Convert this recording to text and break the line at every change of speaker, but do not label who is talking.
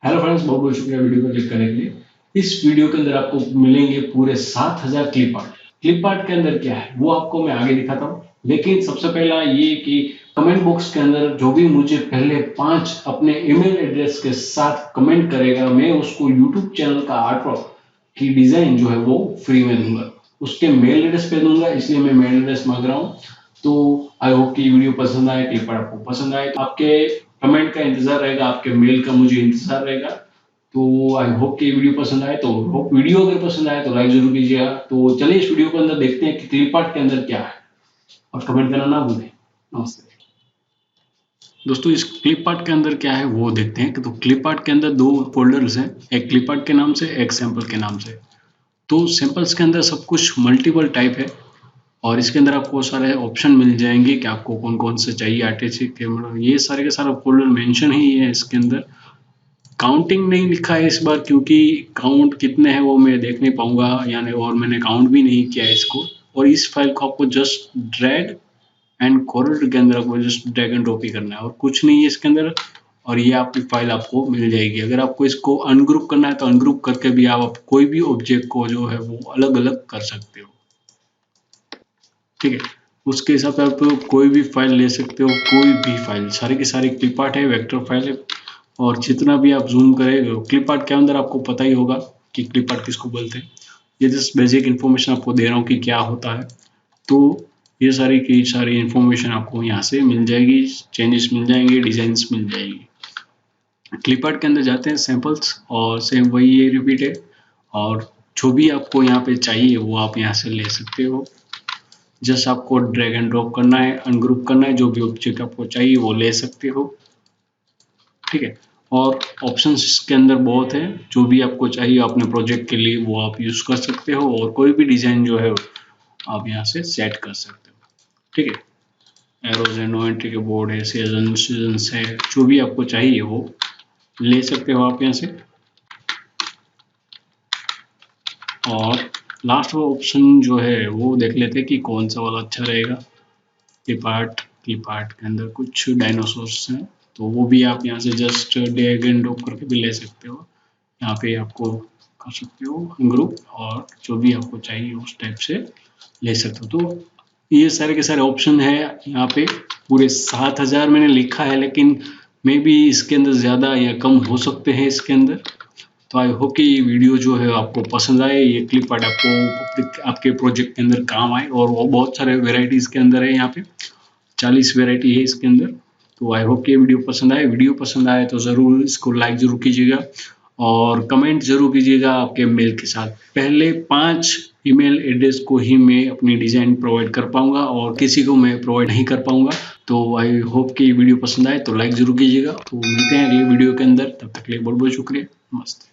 Hello friends, बहुत बहुत शुक्रिया वीडियो को क्लिक करने के लिए। इस वीडियो के अंदर आपको मिलेंगे पूरे 7000 क्लिप आर्ट। क्लिप आर्ट के अंदर क्या है वो आपको मैं आगे दिखाता हूँ, लेकिन सबसे पहला ये कि कमेंट बॉक्स के अंदर जो भी मुझे पहले 5 अपने ईमेल एड्रेस के साथ कमेंट करेगा, मैं उसको यूट्यूब चैनल का आर्टवर्क की डिजाइन जो है वो फ्री में दूंगा। उसके मेल एड्रेस पे दूंगा, इसलिए मैं मेल एड्रेस मांग रहा हूँ। तो आई होप कि वीडियो पसंद आए, क्लिप आर्ट आपको पसंद आए। आपके कमेंट का इंतजार रहेगा, आपके मेल का मुझे इंतजार रहेगा। तो आई होप कि वीडियो पसंद आए। तो होप वीडियो अगर पसंद आए तो लाइक जरूर कीजिएगा। तो चलिए इस वीडियो के अंदर देखते हैं कि क्लिप आर्ट के अंदर क्या है, और कमेंट करना ना भूलें। नमस्ते दोस्तों, इस क्लिप आर्ट के अंदर क्या है वो देखते हैं। तो क्लिप आर्ट के अंदर 2 फोल्डर्स हैं, एक क्लिप आर्ट के नाम से, एक सैंपल के नाम से। तो सैंपल्स के अंदर सब कुछ मल्टीपल टाइप है, और इसके अंदर आपको सारे ऑप्शन मिल जाएंगे कि आपको कौन कौन से चाहिए, आर्टिस्टिक कैमरा, ये सारे के सारा फोल्डर मेंशन ही है इसके अंदर। काउंटिंग नहीं लिखा है इस बार, क्योंकि काउंट कितने हैं वो मैं देख नहीं पाऊंगा, यानी और मैंने काउंट भी नहीं किया है इसको। और इस फाइल को आपको जस्ट ड्रैग एंड कॉर्नर के अंदर आपको जस्ट ड्रैग एंड ड्रॉप ही करना है, और कुछ नहीं है इसके अंदर। और ये आपकी फाइल आपको मिल जाएगी। अगर आपको इसको अनग्रुप करना है तो अनग्रुप करके भी आप कोई भी ऑब्जेक्ट को जो है वो अलग अलग कर सकते हो। ठीक है, उसके हिसाब से आप कोई भी फाइल ले सकते हो, कोई भी फाइल। सारी की सारी क्लिप आर्ट है, वेक्टर फाइल है, और जितना भी आप जूम करें क्लिप आर्ट के अंदर आपको पता ही होगा कि क्लिप आर्ट किसको बोलते हैं। ये जस्ट बेसिक इन्फॉर्मेशन आपको दे रहा हूँ कि क्या होता है। तो ये सारी की सारी इन्फॉर्मेशन आपको यहाँ से मिल जाएगी, चेंजेस मिल जाएंगे, डिजाइंस मिल जाएगी। क्लिप आर्ट के अंदर जाते हैं, सैंपल्स, और सेम वही ये रिपीट है। और जो भी आपको यहाँ पे चाहिए वो आप यहाँ से ले सकते हो। जस्ट आपको ड्रैग एंड ड्रॉप करना है, अनग्रुप करना है, जो भी ऑब्जेक्ट आपको चाहिए वो ले सकते हो। ठीक है, और ऑप्शंस के अंदर बहुत है, जो भी आपको चाहिए अपने प्रोजेक्ट के लिए वो आप यूज कर सकते हो, और कोई भी डिजाइन जो है आप यहाँ से सेट कर सकते हो। ठीक है, एरोज है, नो एंट्री के बोर्ड है, सीजन है, जो भी आपको चाहिए वो ले सकते हो आप यहाँ से। और लास्ट वो ऑप्शन जो है वो देख लेते हैं कि कौन सा वाला अच्छा रहेगा। क्लिप आर्ट के अंदर कुछ डायनासोर्स हैं, तो वो भी आप यहाँ से जस्ट ड्रैग एंड ड्रॉप करके भी ले सकते हो। यहाँ पे आपको कर सकते हो ग्रुप, और जो भी आपको चाहिए उस टाइप से ले सकते हो। तो ये सारे के सारे ऑप्शन है यहाँ पे। पूरे 7000 मैंने लिखा है, लेकिन मे बी इसके अंदर ज़्यादा या कम हो सकते हैं इसके अंदर। तो आई होप कि ये वीडियो जो है आपको पसंद आए, ये क्लिप आर्ट आपको आपके प्रोजेक्ट के अंदर काम आए। और वो बहुत सारे वेराइटीज़ के अंदर है, यहाँ पे 40 वेराइटी है इसके अंदर। तो आई होप कि वीडियो पसंद आए। वीडियो पसंद आए तो ज़रूर इसको लाइक ज़रूर कीजिएगा, और कमेंट ज़रूर कीजिएगा आपके मेल के साथ। पहले 5 ईमेल एड्रेस को ही मैं अपनी डिज़ाइन प्रोवाइड कर पाऊंगा, और किसी को मैं प्रोवाइड नहीं कर पाऊंगा। तो आई होप कि वीडियो पसंद आए तो लाइक ज़रूर कीजिएगा। तो मिलते हैं अगले वीडियो के अंदर, तब तक के लिए बहुत बहुत शुक्रिया। नमस्ते।